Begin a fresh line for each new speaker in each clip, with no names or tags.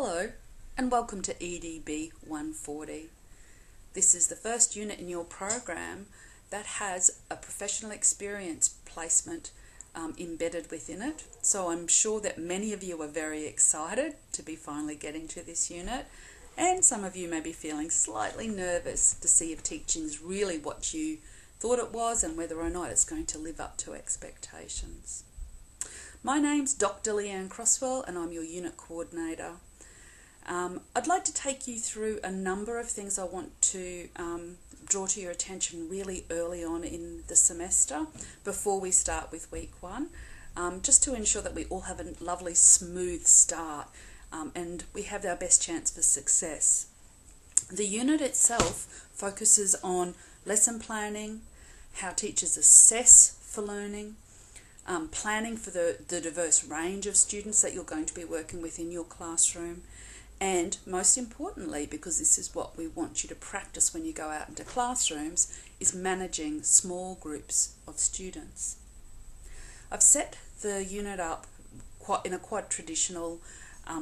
Hello and welcome to EDB140. This is the first unit in your program that has a professional experience placement embedded within it. So I'm sure that many of you are very excited to be finally getting to this unit, and some of you may be feeling slightly nervous to see if teaching is really what you thought it was and whether or not it's going to live up to expectations. My name's Dr. Leanne Crosswell and I'm your unit coordinator. I'd like to take you through a number of things I want to draw to your attention really early on in the semester before we start with week one, just to ensure that we all have a lovely smooth start and we have our best chance for success. The unit itself focuses on lesson planning, how teachers assess for learning, planning for the diverse range of students that you're going to be working with in your classroom, and most importantly, because this is what we want you to practice when you go out into classrooms, is managing small groups of students. I've set the unit up in a quite traditional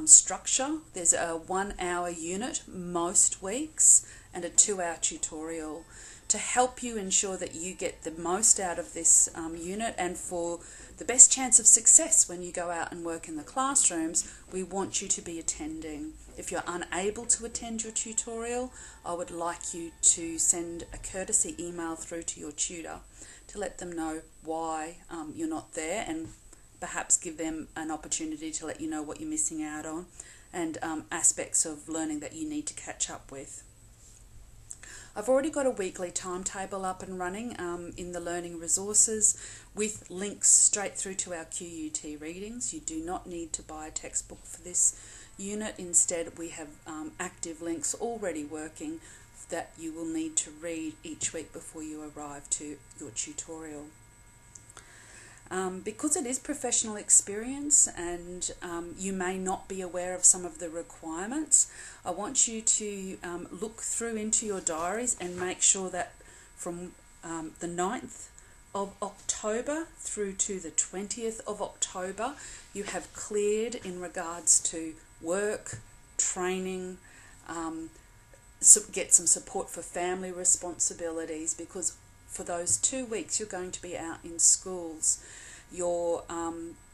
structure. There's a 1 hour unit most weeks and a 2-hour tutorial to help you ensure that you get the most out of this unit, and for the best chance of success when you go out and work in the classrooms, we want you to be attending. If you're unable to attend your tutorial, I would like you to send a courtesy email through to your tutor to let them know why you're not there, and perhaps give them an opportunity to let you know what you're missing out on and aspects of learning that you need to catch up with. I've already got a weekly timetable up and running in the learning resources with links straight through to our QUT readings. You do not need to buy a textbook for this unit. Instead, we have active links already working that you will need to read each week before you arrive to your tutorial. Because it is professional experience and you may not be aware of some of the requirements, I want you to look through into your diaries and make sure that from the 9th of October through to the 20th of October you have cleared in regards to work, training, get some support for family responsibilities, because for those 2 weeks you're going to be out in schools. Your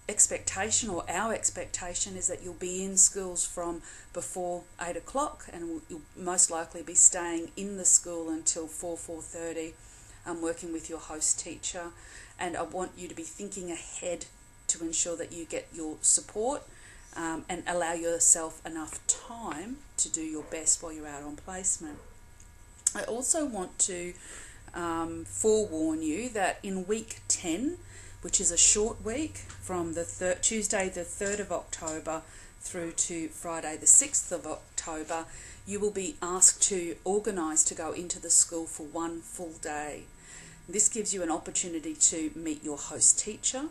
expectation, or our expectation, is that you'll be in schools from before 8 o'clock, and you'll most likely be staying in the school until 4:30, working with your host teacher. And I want you to be thinking ahead to ensure that you get your support and allow yourself enough time to do your best while you're out on placement. I also want to forewarn you that in week 10, which is a short week from the Tuesday the 3rd of October through to Friday the 6th of October, you will be asked to organise to go into the school for 1 full day. This gives you an opportunity to meet your host teacher,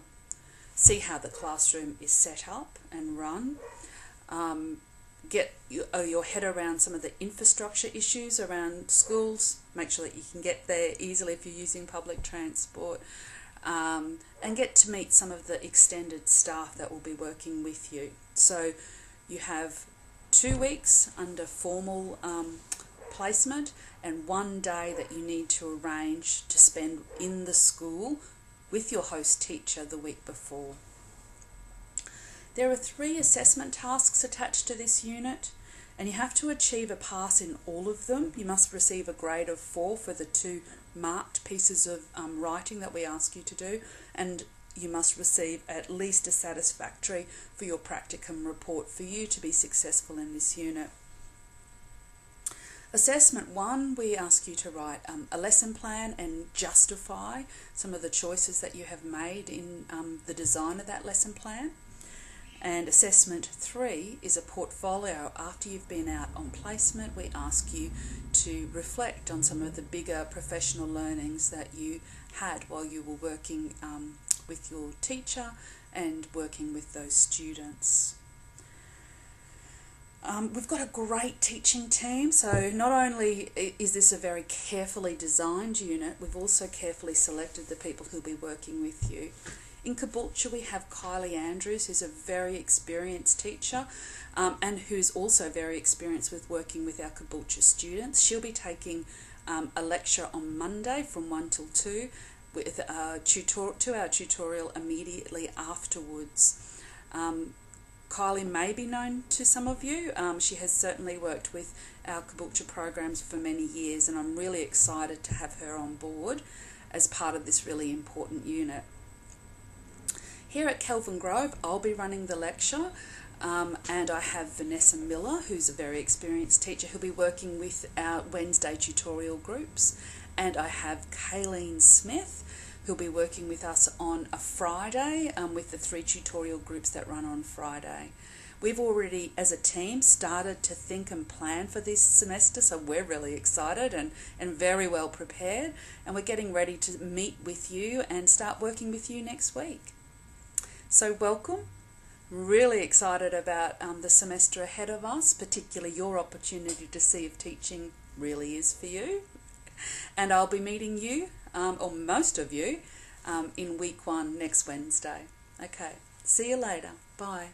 see how the classroom is set up and run, get your head around some of the infrastructure issues around schools, make sure that you can get there easily if you're using public transport, and get to meet some of the extended staff that will be working with you. So you have 2 weeks under formal placement and 1 day that you need to arrange to spend in the school with your host teacher the week before. There are 3 assessment tasks attached to this unit, and you have to achieve a pass in all of them. You must receive a grade of 4 for the 2 marked pieces of writing that we ask you to do, and you must receive at least a satisfactory for your practicum report for you to be successful in this unit. Assessment 1, we ask you to write a lesson plan and justify some of the choices that you have made in the design of that lesson plan. And assessment 3 is a portfolio. After you've been out on placement, we ask you to reflect on some of the bigger professional learnings that you had while you were working with your teacher and working with those students. We've got a great teaching team, so not only is this a very carefully designed unit, we've also carefully selected the people who'll be working with you. In Caboolture we have Kylie Andrews, who's a very experienced teacher and who's also very experienced with working with our Caboolture students. She'll be taking a lecture on Monday from 1 till 2 with a 2-hour tutorial immediately afterwards. Kylie may be known to some of you. She has certainly worked with our Caboolture programs for many years, and I'm really excited to have her on board as part of this really important unit. Here at Kelvin Grove, I'll be running the lecture, and I have Vanessa Miller, who's a very experienced teacher, who'll be working with our Wednesday tutorial groups, and I have Kayleen Smith, who'll be working with us on a Friday with the 3 tutorial groups that run on Friday. We've already, as a team, started to think and plan for this semester, so we're really excited and very well prepared, and we're getting ready to meet with you and start working with you next week. So welcome. Really excited about the semester ahead of us, particularly your opportunity to see if teaching really is for you. And I'll be meeting you, or most of you, in week 1 next Wednesday. Okay, see you later. Bye.